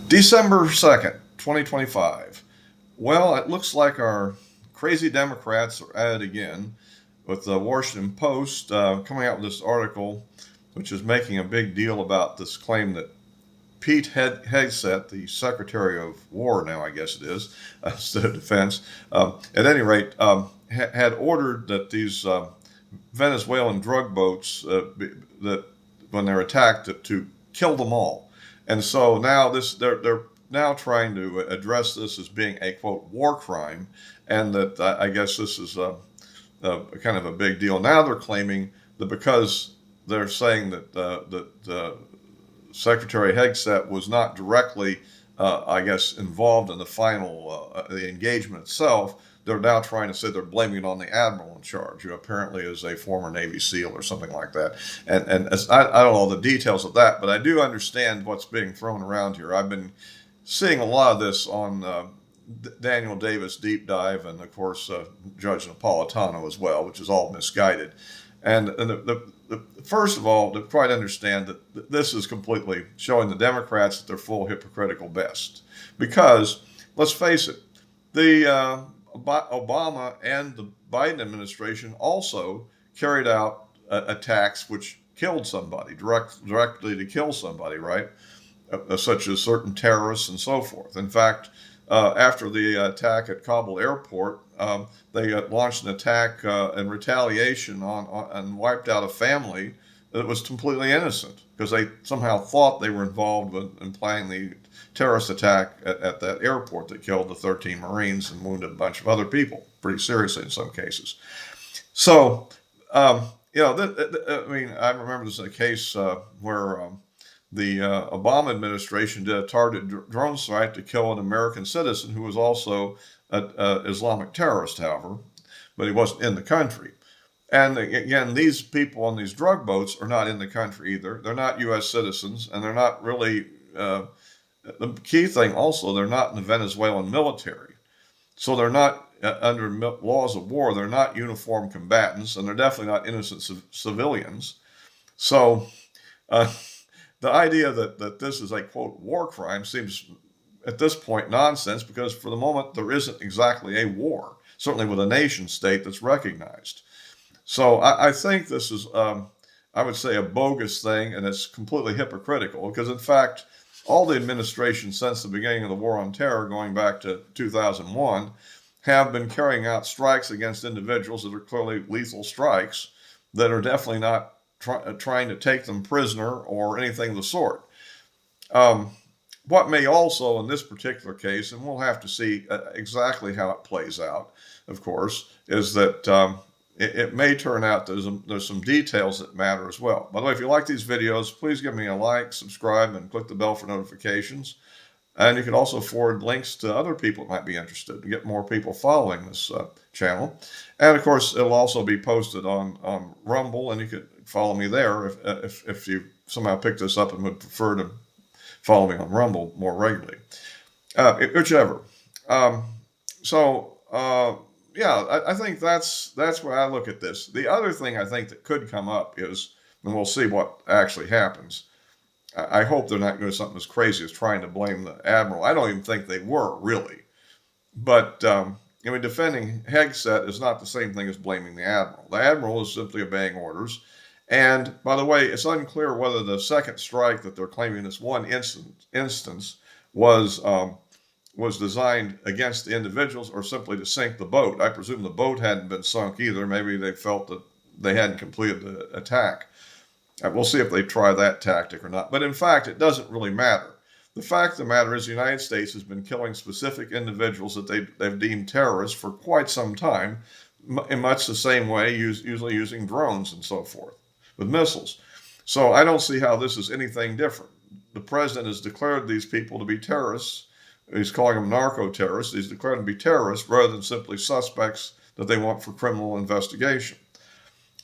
December 2nd, 2025. Well, it looks like our crazy Democrats are at it again with the Washington Post coming out with this article, which is making a big deal about this claim that Pete Hegseth, the Secretary of War now, I guess it is, instead of Defense, at any rate, had ordered that these Venezuelan drug boats that when they're attacked to kill them all. And so now they're now trying to address this as being a quote war crime, and that I guess this is kind of a big deal. Now they're claiming that because they're saying that Secretary Hegseth was not directly, I guess, involved in the final the engagement itself. They're now trying to say they're blaming it on the admiral in charge, who apparently is a former Navy SEAL or something like that. And I don't know the details of that, but I do understand what's being thrown around here. I've been seeing a lot of this on Daniel Davis Deep Dive, and of course Judge Napolitano as well, which is all misguided. And first of all, to quite understand that this is completely showing the Democrats at their full hypocritical best. Because, let's face it, the Obama and the Biden administration also carried out attacks which killed somebody, directly to kill somebody, right? Such as certain terrorists and so forth. In fact, after the attack at Kabul airport, they launched an attack in retaliation on and wiped out a family that was completely innocent because they somehow thought they were involved in planning the terrorist attack at that airport that killed the 13 Marines and wounded a bunch of other people, pretty seriously in some cases. So, I mean, I remember this in a case where the Obama administration did a targeted drone strike to kill an American citizen who was also an Islamic terrorist, however, but he wasn't in the country. And again, these people on these drug boats are not in the country either. They're not U.S. citizens, and they're not really, the key thing also, they're not in the Venezuelan military. So they're not under laws of war. They're not uniformed combatants, and they're definitely not innocent civilians. So the idea that this is a, quote, war crime seems at this point nonsense because for the moment there isn't exactly a war, certainly with a nation state that's recognized. So I think this is, I would say, a bogus thing, and it's completely hypocritical because, in fact, all the administrations since the beginning of the War on Terror, going back to 2001, have been carrying out strikes against individuals that are clearly lethal strikes that are definitely not trying to take them prisoner or anything of the sort. What may also, in this particular case, and we'll have to see exactly how it plays out, of course, is that it may turn out there's some details that matter as well. By the way, if you like these videos, please give me a like, subscribe, and click the bell for notifications. And you can also forward links to other people that might be interested to get more people following this channel. And of course, it'll also be posted on Rumble, and you could follow me there if you somehow picked this up and would prefer to follow me on Rumble more regularly. Whichever. Yeah, I think that's where I look at this. The other thing I think that could come up is, and we'll see what actually happens. I hope they're not doing something as crazy as trying to blame the admiral. I don't even think they were, really. But, defending Hegseth is not the same thing as blaming the admiral. The admiral is simply obeying orders. And, by the way, it's unclear whether the second strike that they're claiming this one instance was designed against the individuals or simply to sink the boat. I presume the boat hadn't been sunk either. Maybe they felt that they hadn't completed the attack. We'll see if they try that tactic or not. But in fact, it doesn't really matter. The fact of the matter is the United States has been killing specific individuals that they've deemed terrorists for quite some time, in much the same way, usually using drones and so forth, with missiles. So I don't see how this is anything different. The president has declared these people to be terrorists. He's calling them narco-terrorists. He's declared them to be terrorists rather than simply suspects that they want for criminal investigation.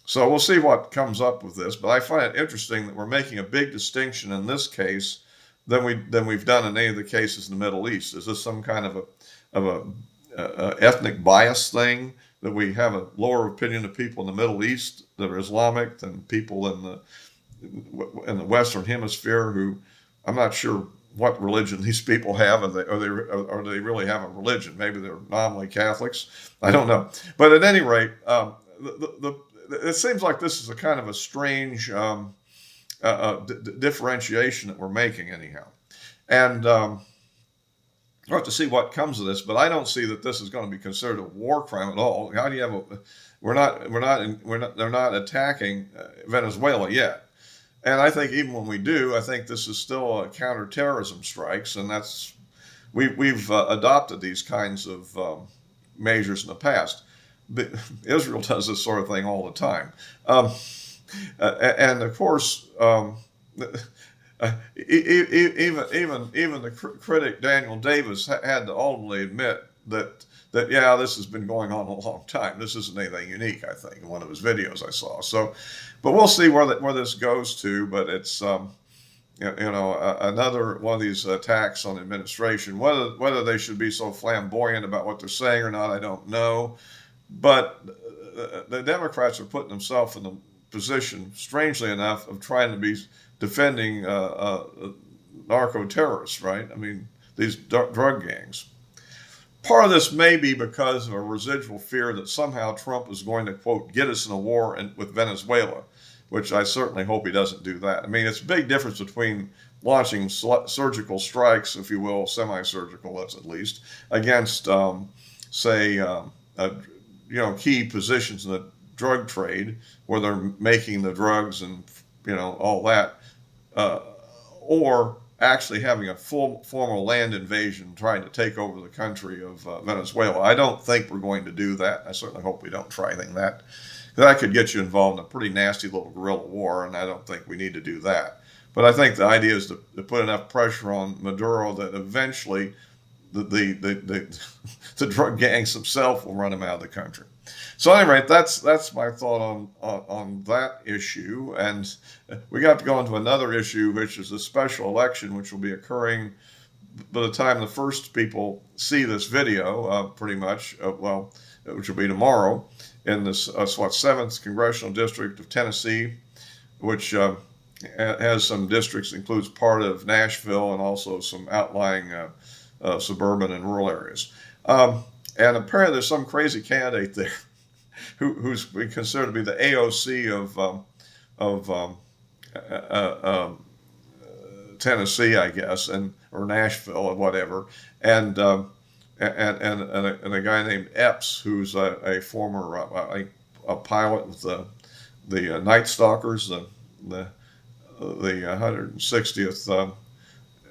So we'll see what comes up with this, but I find it interesting that we're making a big distinction in this case than we've done in any of the cases in the Middle East. Is this some kind of a ethnic bias thing, that we have a lower opinion of people in the Middle East that are Islamic than people in the Western Hemisphere who I'm not sure what religion these people have, or they really have a religion. Maybe they're nominally Catholics. I don't know. But at any rate, it seems like this is a kind of a strange differentiation that we're making anyhow. And we'll have to see what comes of this, but I don't see that this is going to be considered a war crime at all. How do you have a? They're not attacking Venezuela yet, and I think even when we do, I think this is still a counterterrorism strikes, and we've adopted these kinds of measures in the past. But Israel does this sort of thing all the time, and of course. Even the critic Daniel Davis had to ultimately admit that yeah, this has been going on a long time. This isn't anything unique. I think in one of his videos I saw. So, but we'll see where this goes to. But it's another one of these attacks on the administration. Whether they should be so flamboyant about what they're saying or not, I don't know. But the Democrats are putting themselves in the position, strangely enough, of trying to be defending narco-terrorists, right? I mean, these drug gangs. Part of this may be because of a residual fear that somehow Trump is going to, quote, get us in a war with Venezuela, which I certainly hope he doesn't do that. I mean, it's a big difference between launching surgical strikes, if you will, semi-surgical at least, against, key positions in the drug trade where they're making the drugs and, all that. Or actually having a formal land invasion trying to take over the country of Venezuela. I don't think we're going to do that. I certainly hope we don't try anything that. That could get you involved in a pretty nasty little guerrilla war, and I don't think we need to do that. But I think the idea is to put enough pressure on Maduro that eventually the drug gangs themselves will run him out of the country. So anyway, that's my thought on that issue, and we got to go into another issue, which is the special election, which will be occurring by the time the first people see this video, pretty much, which will be tomorrow, in this 7th congressional district of Tennessee, which has some districts, includes part of Nashville and also some outlying suburban and rural areas. And apparently there's some crazy candidate there who's been considered to be the AOC of Tennessee, I guess, or Nashville or whatever, and a guy named Epps, who's a former a pilot with the Night Stalkers, the 160th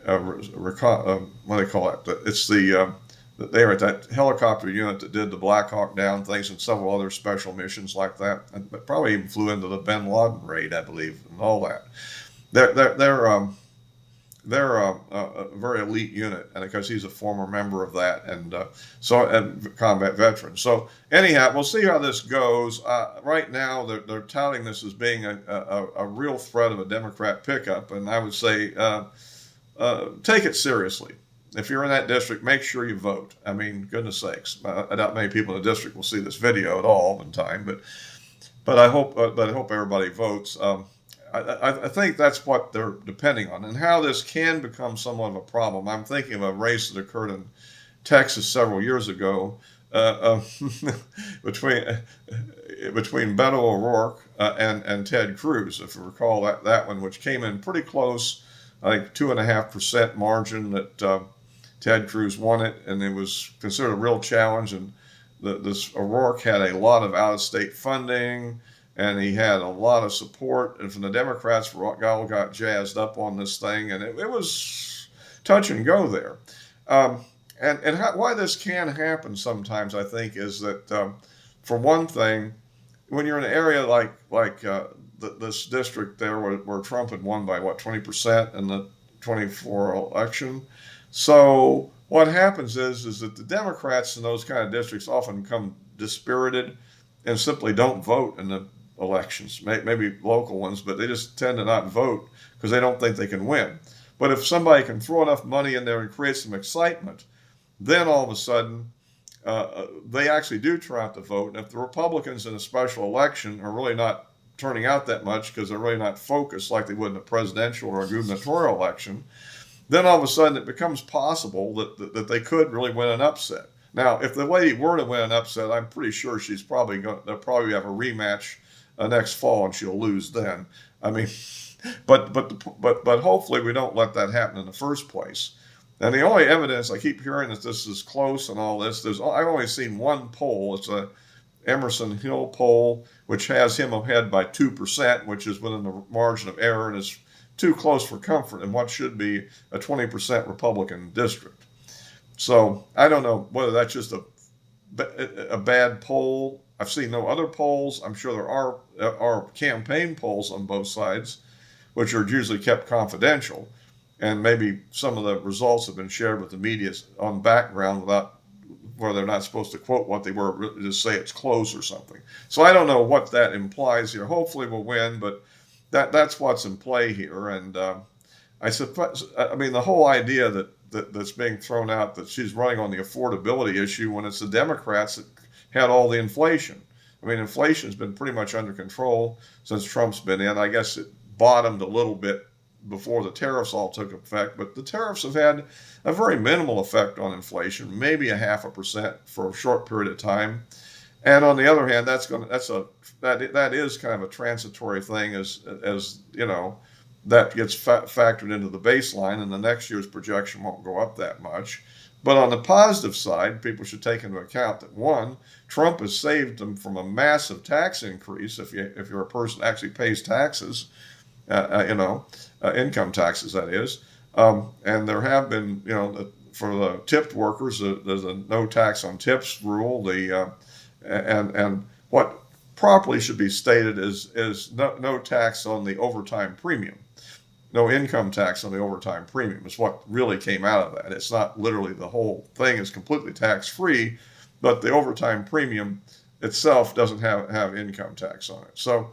what do they call it? It's they were at that helicopter unit that did the Black Hawk Down things and several other special missions like that. And probably even flew into the Bin Laden raid, I believe, and all that. They're a very elite unit, and because he's a former member of that, and combat veteran. So anyhow, we'll see how this goes. Right now, they're touting this as being a real threat of a Democrat pickup, and I would say take it seriously. If you're in that district, make sure you vote. I mean, goodness sakes, I doubt many people in the district will see this video at all in time, but I hope everybody votes. I think that's what they're depending on, and how this can become somewhat of a problem. I'm thinking of a race that occurred in Texas several years ago between Beto O'Rourke and Ted Cruz, if you recall that one, which came in pretty close. I think 2.5% margin that Ted Cruz won it, and it was considered a real challenge. And this O'Rourke had a lot of out-of-state funding, and he had a lot of support. And from the Democrats, all got jazzed up on this thing, and it was touch and go there. Why this can happen sometimes, I think, is that for one thing, when you're in an area like this district there where Trump had won by 20% in the 24 election. So what happens is that the Democrats in those kind of districts often become dispirited and simply don't vote in the elections, maybe local ones, but they just tend to not vote because they don't think they can win. But if somebody can throw enough money in there and create some excitement, then all of a sudden they actually do turn out to vote. And if the Republicans in a special election are really not turning out that much because they're really not focused like they would in a presidential or a gubernatorial election, then all of a sudden it becomes possible that they could really win an upset. Now, if the lady were to win an upset, I'm pretty sure they'll probably have a rematch next fall, and she'll lose then. I mean, but hopefully we don't let that happen in the first place. And the only evidence I keep hearing that this is close and all this, I've only seen one poll. It's a Emerson Hill poll, which has him ahead by 2%, which is within the margin of error and is too close for comfort in what should be a 20% Republican district. So I don't know whether that's just a bad poll. I've seen no other polls. I'm sure there are campaign polls on both sides, which are usually kept confidential. And maybe some of the results have been shared with the media on background without where they're not supposed to quote what they were, just say it's close or something. So I don't know what that implies here. Hopefully we'll win, but that's what's in play here. And I suppose, I mean, the whole idea that's being thrown out that she's running on the affordability issue when it's the Democrats that had all the inflation. I mean, inflation has been pretty much under control since Trump's been in. I guess it bottomed a little bit before the tariffs all took effect, but the tariffs have had a very minimal effect on inflation, maybe 0.5% for a short period of time. And on the other hand, that is kind of a transitory thing, as you know, that gets factored into the baseline, and the next year's projection won't go up that much. But on the positive side, people should take into account that, one, Trump has saved them from a massive tax increase if you're a person that actually pays taxes, income taxes, that is. And there have been, for the tipped workers, there's a no tax on tips rule. And what properly should be stated is no tax on the overtime premium. No income tax on the overtime premium is what really came out of that. It's not literally the whole thing is completely tax-free, but the overtime premium itself doesn't have income tax on it. So,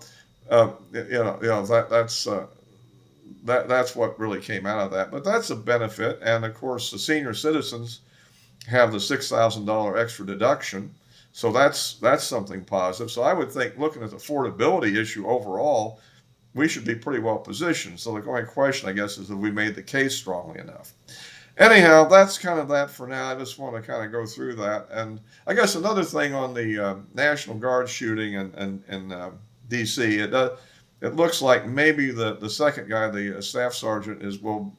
that's what really came out of that. But that's a benefit. And of course, the senior citizens have the $6,000 extra deduction. So that's something positive. So I would think, looking at the affordability issue overall, we should be pretty well positioned. So the only question, I guess, is if we made the case strongly enough. Anyhow, that's kind of that for now. I just want to kind of go through that. And I guess another thing on the National Guard shooting in D.C., it looks like maybe the second guy, the staff sergeant, will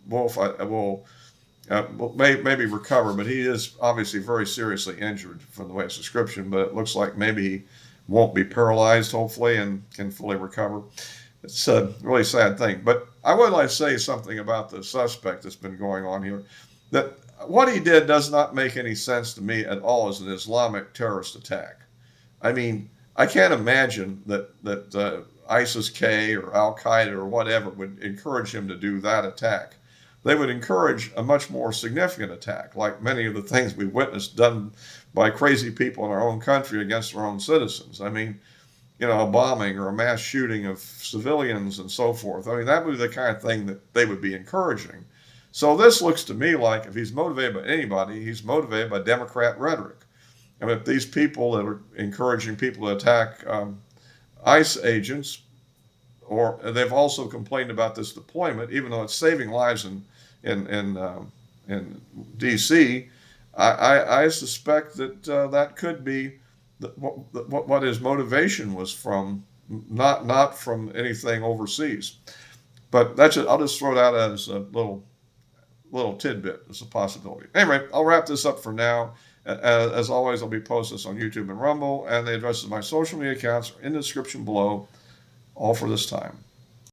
maybe recover, but he is obviously very seriously injured from the way it's description. But it looks like maybe he won't be paralyzed, hopefully, and can fully recover. It's a really sad thing. But I would like to say something about the suspect that's been going on here. That what he did does not make any sense to me at all as an Islamic terrorist attack. I mean, I can't imagine that ISIS-K or Al-Qaeda or whatever would encourage him to do that attack. They would encourage a much more significant attack, like many of the things we witnessed done by crazy people in our own country against our own citizens. I mean, a bombing or a mass shooting of civilians and so forth. I mean, that would be the kind of thing that they would be encouraging. So this looks to me like if he's motivated by anybody, he's motivated by Democrat rhetoric. I mean, if these people that are encouraging people to attack ICE agents, or they've also complained about this deployment, even though it's saving lives in D.C., I suspect that that could be what his motivation was from, not from anything overseas. But that's it. I'll just throw that as a little tidbit as a possibility. Anyway, I'll wrap this up for now. As always, I'll be posting this on YouTube and Rumble, and the addresses of my social media accounts are in the description below, all for this time.